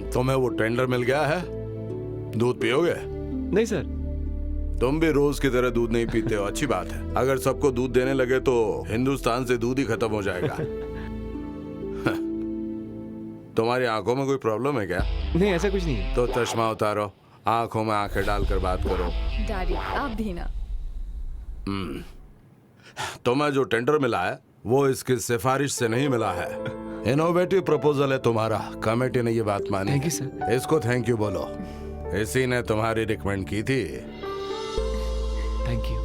तुम्हें वो टेंडर मिल गया है? दूध पियोगे? नहीं सर। तुम भी रोज की तरह दूध नहीं पीते हो, अच्छी बात है। अगर सबको दूध देने लगे तो हिंदुस्तान से दूध ही खत्म हो जाएगा। तुम्हारी आंखों में कोई प्रॉब्लम है क्या? नहीं, ऐसा कुछ नहीं है। तो चश्मा उतारो, आंखों में आंखें डालकर बात करो। डैडी आप भी ना। तुम्हें जो टेंडर मिला है वो इसकी सिफारिश से नहीं मिला है। इनोवेटिव प्रपोजल है तुम्हारा। कमेटी ने ये बात मानी। Thank you sir. इसको थैंक यू बोलो। इसी ने तुम्हारी रिकमेंड की थी। Thank you.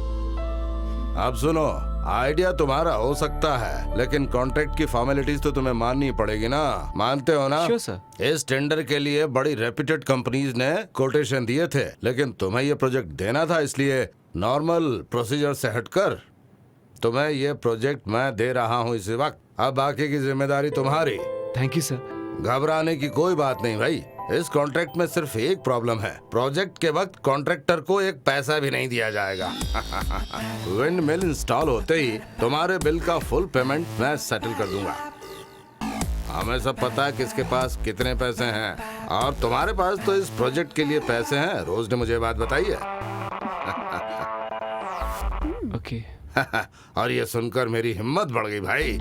अब सुनो, आइडिया तुम्हारा हो सकता है, लेकिन कॉन्ट्रैक्ट की फॉर्मेलिटीज तो तुम्हें माननी पड़ेगी ना। मानते हो ना? Sure, sir. इस टेंडर के लिए बड़ी रेप्यूटेड कंपनीज ने कोटेशन दिए थे, लेकिन तुम्हें ये प्रोजेक्ट देना था, इसलिए नॉर्मल प्रोसीजर से हटकर तुम्हें ये प्रोजेक्ट मैं दे रहा हूँ इसी वक्त। अब बाकी की जिम्मेदारी तुम्हारी। Thank you sir. घबराने की कोई बात नहीं भाई। इस कॉन्ट्रैक्ट में सिर्फ एक प्रॉब्लम है। प्रोजेक्ट के वक्त कॉन्ट्रैक्टर को एक पैसा भी नहीं दिया जाएगा। विंड मिल इंस्टॉल होते ही तुम्हारे बिल का फुल पेमेंट मैं सेटल कर दूंगा। हमें सब पता है किसके पास कितने पैसे हैं, और तुम्हारे पास तो इस प्रोजेक्ट के लिए पैसे हैं। रोज ने मुझे ये बात बताई है। ओके। और ये सुनकर मेरी हिम्मत बढ़ गई भाई।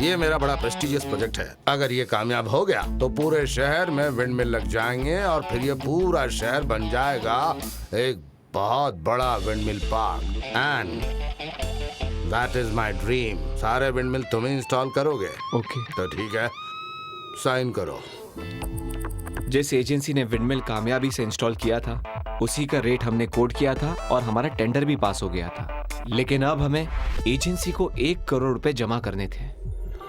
ये मेरा बड़ा प्रेस्टिजियस प्रोजेक्ट है। अगर ये कामयाब हो गया तो पूरे शहर में विंड मिल लग जाएंगे और फिर ये पूरा शहर बन जाएगा एक बहुत बड़ा wind mill park. And that is my dream. सारे विंड मिल तुम ही इंस्टॉल करोगे? ओके। तो ठीक है, साइन करो। जिस एजेंसी ने विंडमिल कामयाबी से इंस्टॉल किया था उसी का रेट हमने कोड किया था और हमारा टेंडर भी पास हो गया था। लेकिन अब हमें एजेंसी को 1 करोड़ रुपए जमा करने थे,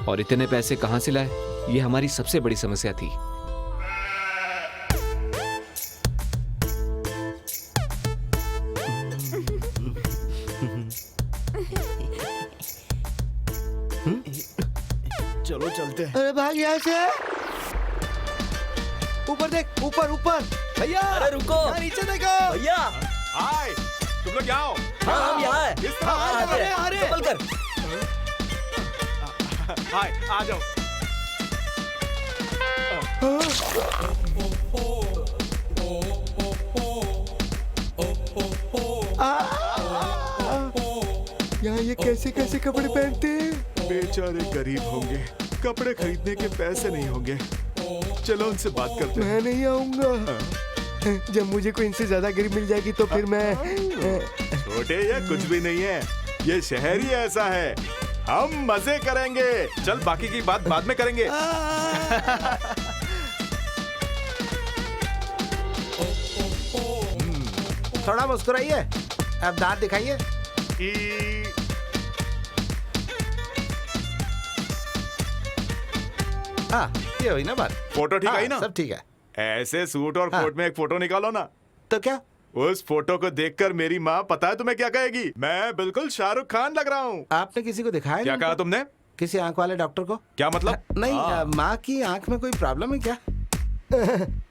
और इतने पैसे कहां से लाए, ये हमारी सबसे बड़ी समस्या थी। चलो चलते हैं। अरे भाग यहाँ से। ऊपर देख, ऊपर ऊपर। भैया अरे रुको, यहाँ नीचे देखो। भैया। हाय, तुम लोग यहाँ हो? हाँ, हम यहाँ हैं। इस तरफ आ रहे। चप्पल कर। हाय, आ जाओ। यहाँ ये कैसे कैसे कपड़े पहनते हैं? बेचारे गरीब होंगे, कपड़े खरीदने के पैसे नहीं होंगे। चलो उनसे बात करते हैं। मैं नहीं आऊंगा। जब मुझे कोई इनसे ज्यादा गरीब मिल जाएगी तो फिर मैं छोटे या कुछ भी नहीं है, ये शहर ही ऐसा है। हम मजे करेंगे। चल, बाकी की बात बाद में करेंगे। थोड़ा मुस्कुराइए, अब दांत दिखाइए। हाँ, ये हुई ना बात। फोटो ठीक आई ना? सब ठीक है। ऐसे सूट और कोट में एक फोटो निकालो ना। तो क्या? उस फोटो को देखकर मेरी माँ पता है तुम्हें क्या कहेगी? मैं बिल्कुल शाहरुख खान लग रहा हूँ। आपने किसी को दिखाया? क्या कहा तुमने? किसी आंख वाले डॉक्टर को? क्या मतलब? नहीं, माँ की आंख में कोई प्रॉब्लम है क्या?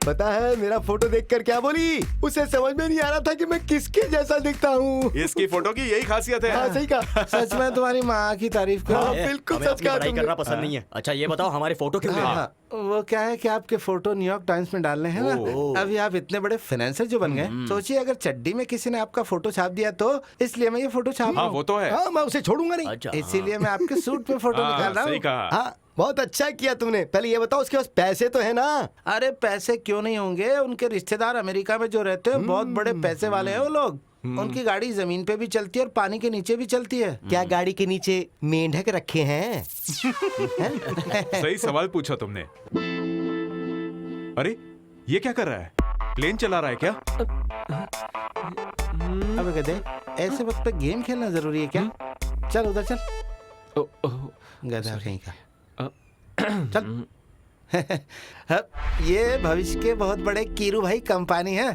पता है मेरा फोटो देखकर क्या बोली? उसे समझ में नहीं आ रहा था कि मैं किसके जैसा दिखता हूँ। इसकी फोटो की यही खासियत है। हाँ, सही कहा। सच में तुम्हारी माँ की तारीफ करो। हाँ, बिल्कुल हमें सच अपनी कहा पढ़ाई तुमने। करना पसंद नहीं है। अच्छा ये बताओ, हमारे फोटो क्यों ले रहे हैं? वो क्या है कि आपके फोटो न्यूयॉर्क टाइम्स में डालने हैं ना। अभी आप इतने बड़े फाइनेंसर जो बन गए, सोचिए अगर चड्डी में किसी ने आपका फोटो छाप दिया तो इसलिए मैं ये फोटो छाप रहा हाँ, हूँ। वो तो है। हाँ, मैं उसे छोड़ूंगा नहीं। अच्छा, इसीलिए मैं आपके सूट पे फोटो हाँ, निकाल रहा सही हूँ। कहा। हाँ, बहुत अच्छा किया तुमने। पहले ये बताओ उसके पास पैसे तो है ना? अरे पैसे क्यों नहीं होंगे, उनके रिश्तेदार अमेरिका में जो रहते हैं बहुत बड़े पैसे वाले हैं वो लोग। उनकी गाड़ी जमीन पे भी चलती है और पानी के नीचे भी चलती है। क्या गाड़ी के नीचे मेंढक रखे हैं? सही सवाल पूछा तुमने। अरे ये क्या कर रहा है? प्लेन चला रहा है क्या? अब गधे, ऐसे वक्त पे गेम खेलना जरूरी है क्या? चल उधर चल। गधा कहीं का। चल। ये भविष्य के बहुत बड़े कीरू भाई कंपनी है।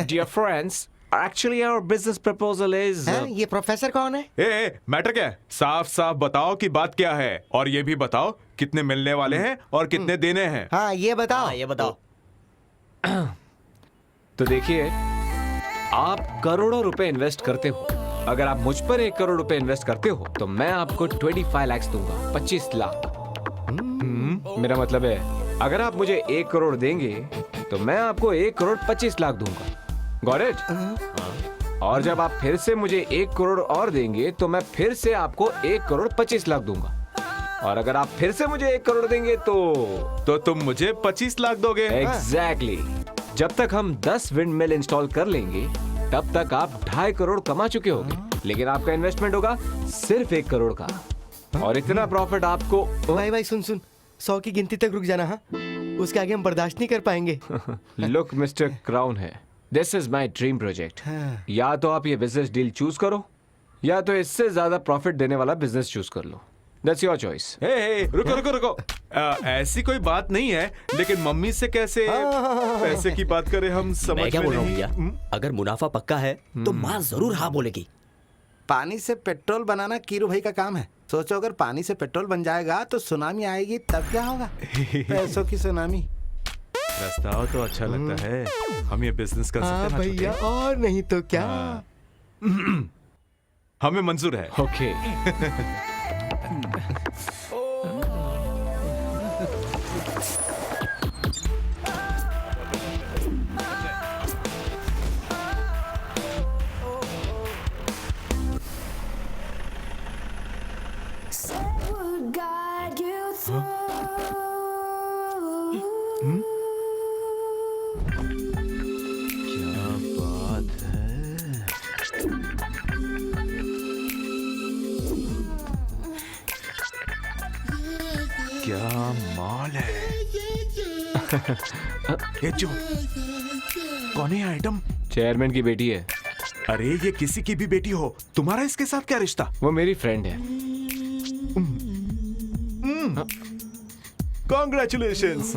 Dear friends, actually our business proposal is ये प्रोफेसर कौन है? ए, मैटर क्या है? साफ साफ बताओ कि बात क्या है, और ये भी बताओ कितने मिलने वाले हैं और कितने देने हैं। हाँ, ये बताओ। हाँ, ये बताओ। तो देखिए, आप करोड़ों रुपए इन्वेस्ट करते हो। अगर आप मुझ पर 1 करोड़ रुपए इन्वेस्ट करते हो तो मैं आपको 25 लाख दूंगा। 25 लाख। मेरा मतलब है अगर आप मुझे 1 करोड़ देंगे तो मैं आपको 1 करोड़ 25 लाख दूंगा। Got it? और जब आप फिर से मुझे 1 करोड़ और देंगे तो मैं फिर से आपको 1 करोड़ 25 लाख दूंगा। और अगर आप फिर से मुझे 1 करोड़ देंगे तो तुम मुझे 25 लाख दोगे? एग्जैक्टली। जब तक हम 10 विंड मिल इंस्टॉल कर लेंगे तब तक आप 2.5 करोड़ कमा चुके होंगे, लेकिन आपका इन्वेस्टमेंट होगा सिर्फ 1 करोड़ का। और इतना प्रॉफिट आपको भाई सुन 100 की गिनती तक रुक जाना। हाँ, उसके आगे हम बर्दाश्त नहीं कर पाएंगे। लुक मिस्टर क्राउन है, this is my dream project. या तो आप ये बिजनेस डील चूज करो या तो इससे ज्यादा प्रॉफिट देने वाला बिजनेस चूज कर लो। That's your choice. हे रुको। ऐसी कोई बात नहीं है, लेकिन मम्मी से कैसे पैसे की बात करें हम समझ मैं क्या में बोल रहा हूँ नहीं। भैया, अगर मुनाफा पक्का है तो माँ जरूर हाँ बोलेगी। पानी से पेट्रोल बनाना कीरू भाई का काम है। सोचो अगर पानी से पेट्रोल बन जाएगा तो सुनामी आएगी, तब क्या होगा? पैसों की सुनामी। प्रस्ताव तो अच्छा लगता है, हम ये बिजनेस कर सकते हैं ना भैया, छोटे? और नहीं तो क्या। हमें मंजूर है। Okay. would guide you through. क्या बात है? क्या माल है? ये जो कौन है आइटम? चेयरमैन की बेटी है। अरे ये किसी की भी बेटी हो, तुम्हारा इसके साथ क्या रिश्ता? वो मेरी फ्रेंड है। कॉन्ग्रेचुलेशंस।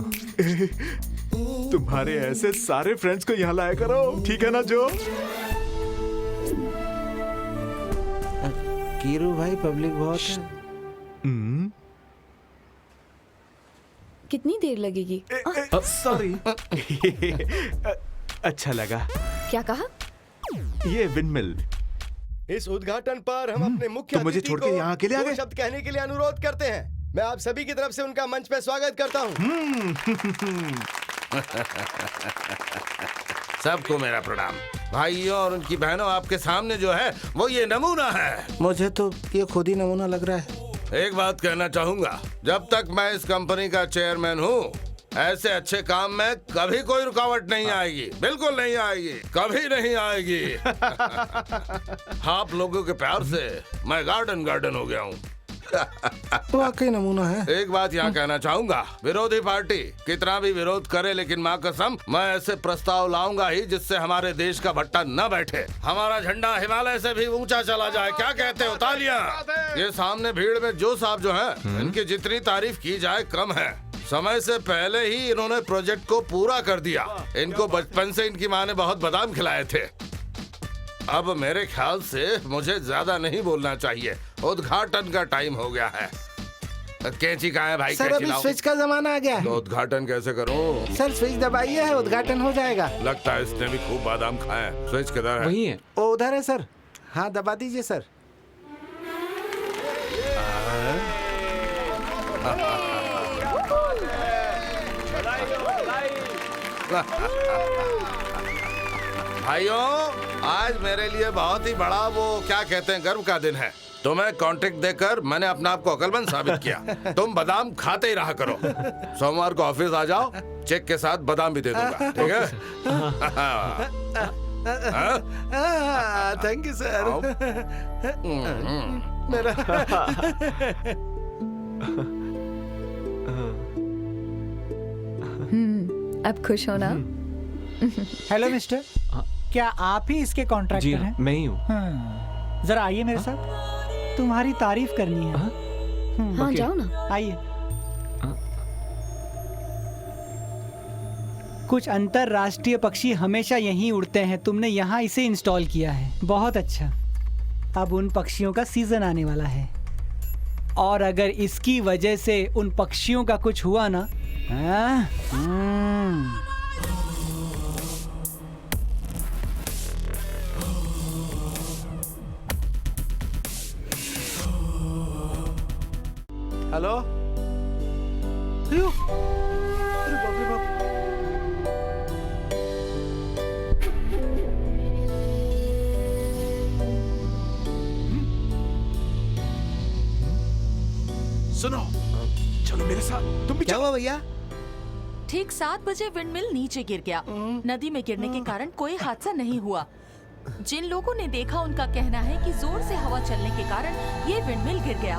तुम्हारे ऐसे सारे फ्रेंड्स को यहाँ लाया करो, ठीक है ना जो? कीरू भाई पब्लिक बहुत है। कितनी देर लगेगी? सॉरी। अच्छा लगा। क्या कहा? ये विंडमिल। इस उद्घाटन पर हम अपने मुख्य तो मुझे अतिथि छोड़ के को यहाँ अकेले आ दो गए? शब्द कहने के लिए अनुरोध करते हैं। मैं आप सभी की तरफ से उनका मंच पे स्वागत करता हूँ। सबको मेरा प्रणाम। भाइयों और उनकी बहनों, आपके सामने जो है वो ये नमूना है। मुझे तो ये खुद ही नमूना लग रहा है। एक बात कहना चाहूंगा, जब तक मैं इस कंपनी का चेयरमैन हूँ, ऐसे अच्छे काम में कभी कोई रुकावट नहीं आएगी, बिल्कुल नहीं आएगी, कभी नहीं आएगी। आप लोगों के प्यार से मैं गार्डन हो गया हूँ। वाकई नमूना है। एक बात यहाँ कहना चाहूंगा, विरोधी पार्टी कितना भी विरोध करे, लेकिन माँ कसम मैं ऐसे प्रस्ताव लाऊंगा ही जिससे हमारे देश का भट्टा न बैठे, हमारा झंडा हिमालय से भी ऊंचा चला जाए। क्या कहते हो? तालियां। ये सामने भीड़ में जो साहब जो हैं, इनकी जितनी तारीफ की जाए कम है। समय से पहले ही इन्होंने प्रोजेक्ट को पूरा कर दिया। इनको बचपन से इनकी माँ ने बहुत बादाम खिलाए थे। अब मेरे ख्याल से मुझे ज्यादा नहीं बोलना चाहिए, उद्घाटन का टाइम हो गया है। कैंची कहाँ है भाई? सर कैंची अभी लाओ। स्विच का जमाना आ गया है। तो उद्घाटन कैसे करूं? सर स्विच दबाइए है, उद्घाटन हो जाएगा। लगता है इसने भी खूब बादाम खाए। स्विच किधर है? वही है। वो उधर है सर। हाँ दबा दीजिए सर। भाइयों, आज मेरे लिए बहुत ही बड़ा वो क्या कहते हैं गर्व का दिन है। तुम्हें कॉन्ट्रैक्ट देकर मैंने अपने आप को अकलमंद साबित किया। तुम बादाम खाते ही रहा करो। सोमवार को ऑफिस आ जाओ, चेक के साथ बादाम भी दे दूंगा, ठीक है? Thank you sir. मेरा अब खुश हो ना? हेलो मिस्टर, क्या आप ही इसके जी कॉन्ट्रैक्टर हाँ, हैं? मैं ही हूँ। जरा आइए मेरे साथ, तुम्हारी तारीफ करनी है। हाँ जाओ ना। आइए। कुछ अंतरराष्ट्रीय पक्षी हमेशा यहीं उड़ते हैं, तुमने यहाँ इसे इंस्टॉल किया है, बहुत अच्छा। अब उन पक्षियों का सीजन आने वाला है, और अगर इसकी वजह से उन पक्षियों का कुछ हुआ ना, हेलो अयो, अरे बाप रे बाप। सुनो, चलो मेरे साथ। तुम भी क्या चलो। हुआ भैया? ठीक 7 बजे विंडमिल नीचे गिर गया। नदी में गिरने के कारण कोई हादसा नहीं हुआ। जिन लोगों ने देखा उनका कहना है कि जोर से हवा चलने के कारण ये विंडमिल गिर गया।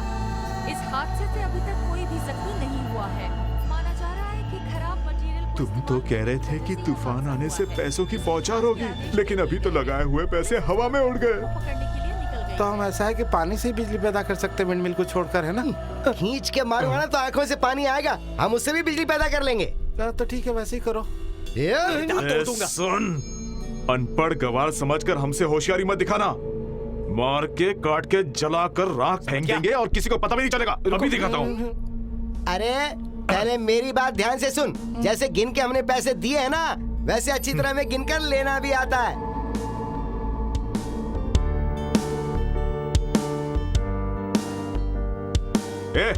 इस हादसे से अभी तक कोई भी जख्मी नहीं हुआ है। माना जा रहा है कि खराब मटेरियल को तुम तो कह रहे थे कि तूफान आने से पैसों की बौछार होगी, लेकिन अभी तो लगाए हुए पैसे हवा में उड़ गए। पकड़ने के लिए निकल गए। तो हम ऐसा है कि पानी से बिजली पैदा कर सकते हैं विंडमिल को छोड़कर, है ना? खींच के मारूंगा ना तो आंखों से पानी आएगा, हम उससे भी बिजली पैदा कर लेंगे। तो ठीक है, वैसे ही करो। ए, सुन, अनपढ़ गवार समझकर हमसे होशियारी मत दिखाना। मार के काट के जला कर राख फेंक देंगे और किसी को पता भी नहीं चलेगा। अभी दिखाता हूँ। अरे पहले मेरी बात ध्यान से सुन। जैसे गिन के हमने पैसे दिए हैं ना, वैसे अच्छी तरह में गिनकर लेना भी आता है। ए,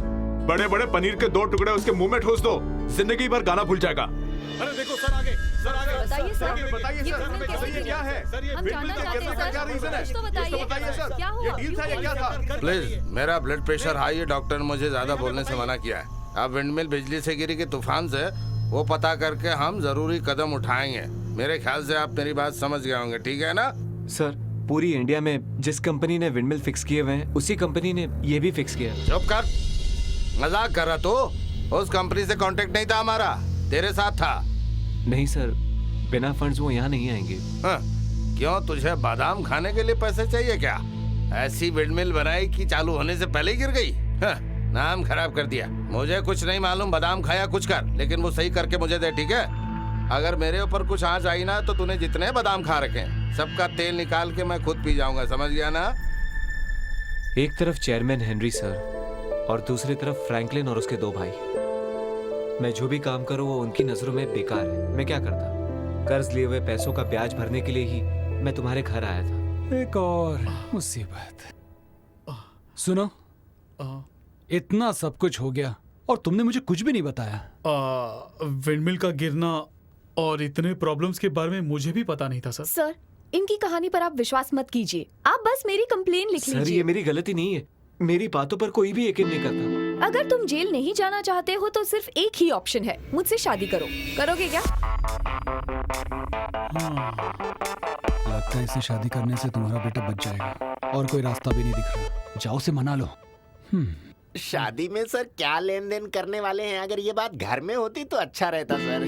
बड़े बड़े पनीर के 2 टुकड़े उसके मुंह में ठोस दो, जिंदगी भर गाना भूल जाएगा। अरे देखो सर, आगे सर, आगे बताइए सर, बताइए ये सर, विंडमिल कैसे बताइए क्या है सर? ये हम विंडमिल जानना के चाहते गिरने हैं का सर। क्या रीजन है? कुछ तो बताइए। कुछ तो बताइए सर, क्या हुआ? ये डील था या क्या था? प्लीज, मेरा ब्लड प्रेशर हाई है, डॉक्टर ने मुझे ज्यादा बोलने से मना किया है। अब विंडमिल बिजली से गिरी कि तूफान से, वो पता करके हम जरूरी कदम उठाएंगे। मेरे ख्याल से आप मेरी बात समझ गए होंगे, ठीक है ना? सर, पूरी इंडिया में जिस कंपनी ने विंडमिल फिक्स किए हुए हैं उसी कंपनी ने ये भी फिक्स किया। चुप कर, मजाक कर रहा तो? उस कंपनी से कांटेक्ट नहीं था हमारा, तेरे साथ था। नहीं सर, बिना फंड्स वो यहाँ नहीं आएंगे। हाँ, क्यों, तुझे बादाम खाने के लिए पैसे चाहिए क्या? ऐसी विंडमिल बनाई कि चालू होने से पहले ही गिर गई। हाँ, नाम खराब कर दिया। मुझे कुछ नहीं मालूम बादाम खाया कुछ कर, लेकिन वो सही करके मुझे दे, ठीक है? अगर मेरे ऊपर कुछ आँच आई ना तो तूने जितने बादाम खा रखे हैं सबका तेल निकाल के मैं खुद पी जाऊंगा, समझ गया ना? एक तरफ चेयरमैन हेनरी सर और दूसरी तरफ फ्रैंकलिन और उसके 2 भाई। मैं जो भी काम करूं वो उनकी नजरों में बेकार है। मैं क्या करता? कर्ज लिए हुए पैसों का ब्याज भरने के लिए ही मैं तुम्हारे घर आया था। एक और मुसीबत। सुनो, इतना सब कुछ हो गया और तुमने मुझे कुछ भी नहीं बताया। विंडमिल का गिरना और इतने प्रॉब्लम्स के बारे में मुझे भी पता नहीं था सर। सर, इनकी कहानी पर आप विश्वास मत कीजिए। आप बस मेरी कंप्लेन लिख सर, लीजिए। ये मेरी गलती नहीं है। मेरी बातों पर कोई भी यकीन नहीं करता। अगर तुम जेल नहीं जाना चाहते हो तो सिर्फ एक ही ऑप्शन है, मुझसे शादी करो। करोगे क्या? लगता है इसे शादी करने से तुम्हारा बेटा बच जाएगा और कोई रास्ता भी नहीं दिख रहा। जाओ से मना लो। शादी में सर क्या लेन देन करने वाले हैं? अगर ये बात घर में होती तो अच्छा रहता सर।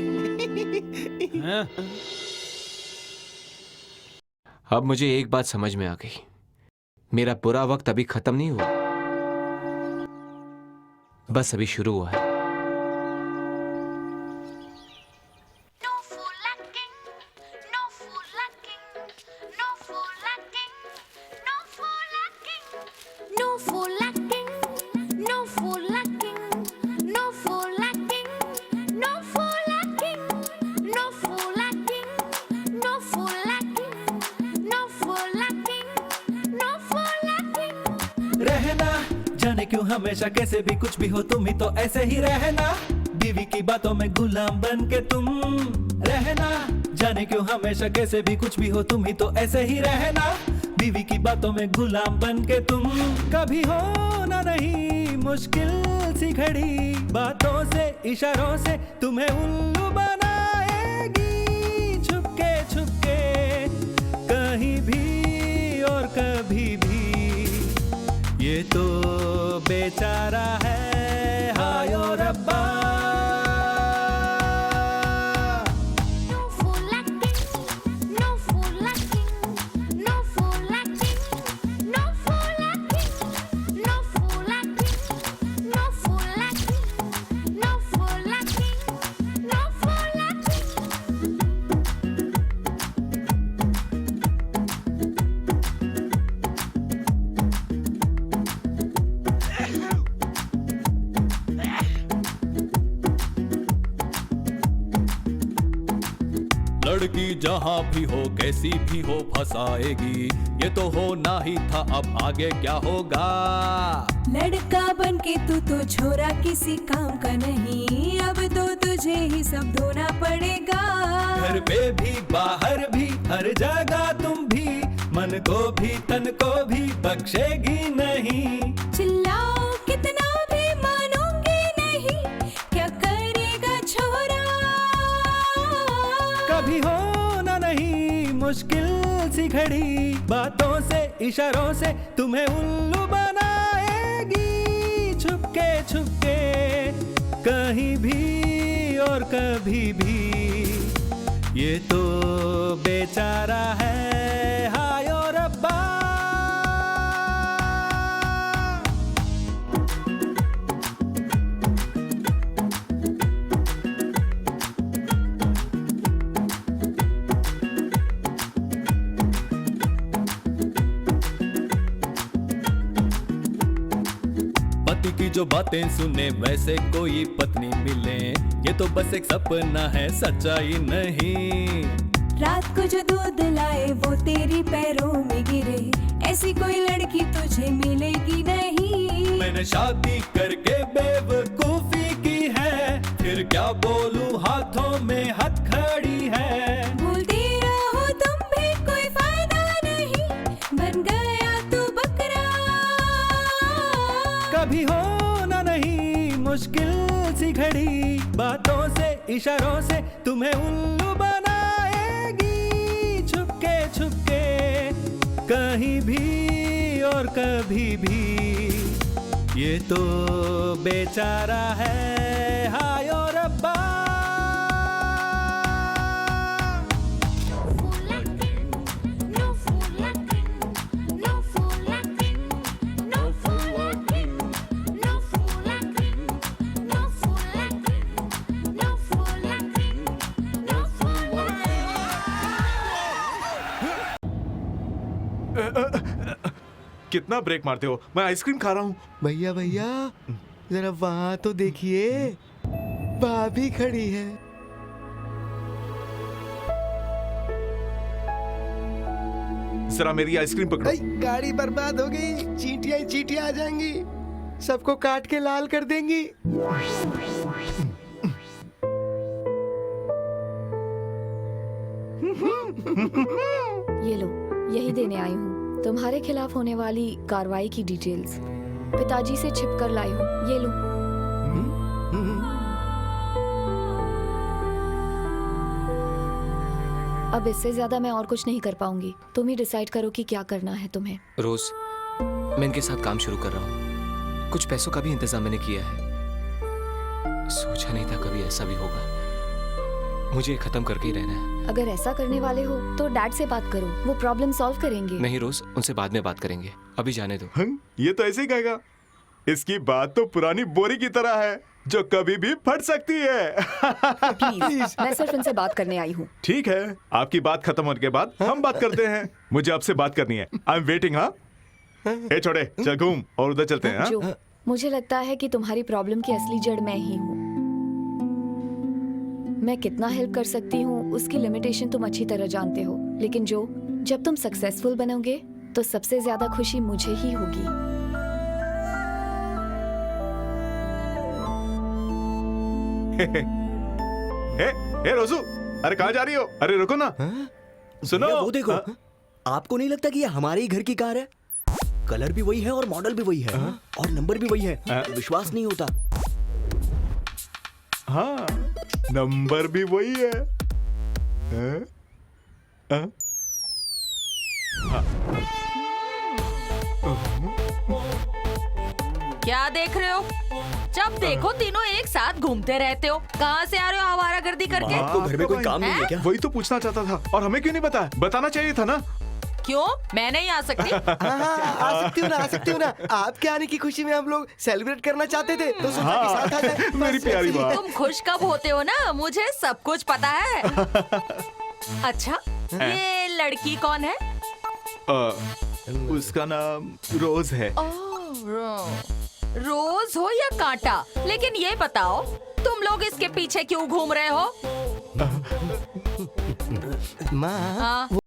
अब मुझे एक बात समझ में आ गई, मेरा बुरा वक्त अभी खत्म नहीं हुआ, बस अभी शुरू हुआ है। रहना जाने क्यों हमेशा कैसे भी कुछ भी हो तुम ही तो ऐसे ही रहना। बीवी की बातों में गुलाम बन के तुम रहना। जाने क्यों हमेशा कैसे भी कुछ भी हो तुम ही तो ऐसे ही रहना। बीवी की बातों में गुलाम बन के तुम कभी होना नहीं मुश्किल सी घड़ी। बातों से इशारों से तुम्हें उल्लू बनाएगी छुपके छुपके कहीं भी और कभी भी। ये तो बेचारा है हाय ओ रब्बा। लड़की जहाँ भी हो कैसी भी हो फंसाएगी। ये तो होना ही था, अब आगे क्या होगा। लड़का बन के तू तो छोरा किसी काम का नहीं। ही सब धोना पड़ेगा। घर पे भी बाहर भी हर जगह तुम भी मन को भी तन को भी बख्शेगी नहीं। चिल्लाओ कितना भी मानूंगी नहीं, क्या करेगा छोरा। कभी होना नहीं मुश्किल सी घड़ी, बातों से इशारों से तुम्हें उल्लू बनाएगी। छुपके छुपके कहीं भी और कभी भी, ये तो बेचारा है हाय ओ रब्बा। पति की जो बातें सुने वैसे कोई पत्नी मिले, ये तो बस एक सपना है सच्चाई नहीं। रात को जो दूध लाए वो तेरी पैरों में गिरे, ऐसी कोई लड़की तुझे मिलेगी नहीं। मैंने शादी करके बेवकूफी की है, फिर क्या बोलूं हाथों में हथकड़ी है। भूलती रहो तुम भी कोई फायदा नहीं, बन गया तू बकरा। कभी होना नहीं मुश्किल सी घड़ी, बातों से इशारों से तुम्हें उल्लू बनाएगी। छुपके छुपके कहीं भी और कभी भी, ये तो बेचारा है हाय ओ रब्बा। कितना ब्रेक मारते हो, मैं आइसक्रीम खा रहा हूँ। भैया भैया जरा वहां तो देखिए, भाभी खड़ी है। जरा मेरी आइसक्रीम पकड़ो। गाड़ी बर्बाद हो गई, चींटियां ही चींटियां आ जाएंगी, सबको काट के लाल कर देंगी। ये लो, यही देने आई हूँ तुम्हारे खिलाफ होने वाली कार्रवाई की डिटेल्स। पिताजी से छिप कर लाई हूँ, ये लो। अब इससे ज्यादा मैं और कुछ नहीं कर पाऊंगी, तुम ही डिसाइड करो कि क्या करना है तुम्हें। रोज, मैं इनके साथ काम शुरू कर रहा हूँ। कुछ पैसों का भी इंतजाम मैंने किया है। सोचा नहीं था कभी ऐसा भी होगा। मुझे खत्म करके ही रहना है। अगर ऐसा करने वाले हो तो डैड से बात करो, वो प्रॉब्लम सॉल्व करेंगे। नहीं रोज, उनसे बाद में बात करेंगे, अभी जाने दो। ये तो ऐसे ही कहेगा। इसकी बात तो पुरानी बोरी की तरह है जो कभी भी फट सकती है। प्लीज, मैं सिर्फ उनसे बात करने आई हूँ। ठीक है, आपकी बात खत्म होने के बाद हम बात करते हैं। मुझे आपसे बात करनी है। I am waiting. हाँ ए छोड़े, चल घूम और उधर चलते हैं। जो, मुझे लगता है कि तुम्हारी प्रॉब्लम की असली जड़ मैं ही हूँ। मैं कितना हेल्प कर सकती हूँ उसकी लिमिटेशन तुम अच्छी तरह जानते हो, लेकिन जो, जब तुम सक्सेसफुल बनोगे तो सबसे ज्यादा खुशी मुझे ही होगी। हे रोजू, अरे कहाँ जा रही हो? अरे रुको ना। सुनो, वो देखो, आपको नहीं लगता कि ये हमारे ही घर की कार है? कलर भी वही है और मॉडल भी वही है और नंबर भी वही है। विश्वास नहीं होता। हाँ, नंबर भी वही है। क्या देख रहे हो? जब देखो तीनों एक साथ घूमते रहते हो। कहाँ से आ रहे हो आवारागर्दी करके? आपको घर में कोई काम नहीं है क्या? वही तो पूछना चाहता था, और हमें क्यों नहीं बताया? बताना चाहिए था ना। क्यों, मैं नहीं आ सकती? आ सकती हूँ ना, आ सकती हूँ ना। आपके आने की खुशी में हम लोग सेलिब्रेट करना चाहते थे, तो सोचा कि साथ आ जाए। मेरी प्यारी बात। तुम खुश कब होते हो ना, मुझे सब कुछ पता है। अच्छा, ये लड़की कौन है? उसका नाम रोज है। रोज हो या कांटा, लेकिन ये बताओ तुम लोग इसके पीछे क्यों घूम रहे हो? माँ,